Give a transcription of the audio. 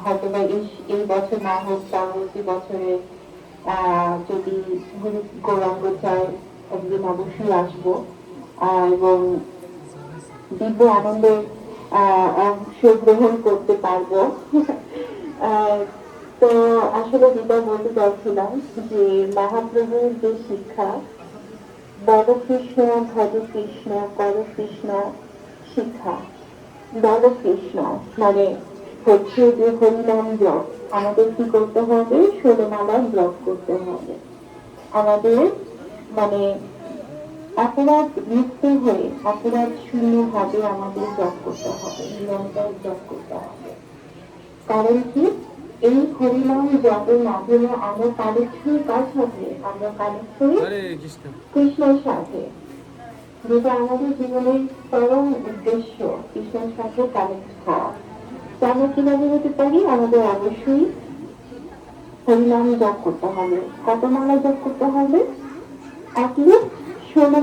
হয়তো বা এই বছর না হোক পরবর্তী বছরে যদি গুরু গৌরাঙ্গ চায় একদিন অবশ্যই আসবো এবং দিব্য আনন্দে অংশগ্রহণ করতে পারবো। তো আসলে যেটা বলতে চাচ্ছিলাম যে মহাপ্রভুর যে শিক্ষা বড় কৃষ্ণ ভজ কৃষ্ণ কর কৃষ্ণ শিক্ষা, বড় কৃষ্ণ মানে হচ্ছে যে হরিনাম জপ আমাদের কি করতে হবে, 16 মালা জপ করতে হবে আমাদের, মানে অপরাধ মুক্ত হয়ে অপরাধ শূন্য ভাবে আমাদের জপ করতে হবে, নিরন্তর জপ করতে হবে। কারণ কি, এই হরিনাম জপের মাধ্যমে আমরা কানেক্ট হই কার সাথে, আমরা কানেক্ট হই কৃষ্ণের সাথে, যেটা আমাদের জীবনের পরম উদ্দেশ্য, কৃষ্ণের সাথে কানেক্ট হওয়া। তো আমরা কিভাবে হতে পারি, আমাদের অবশ্যই হরিনাম জপ করতে হবে। কত মালা জপ করতে হবে? অ্যাটলিস্ট 16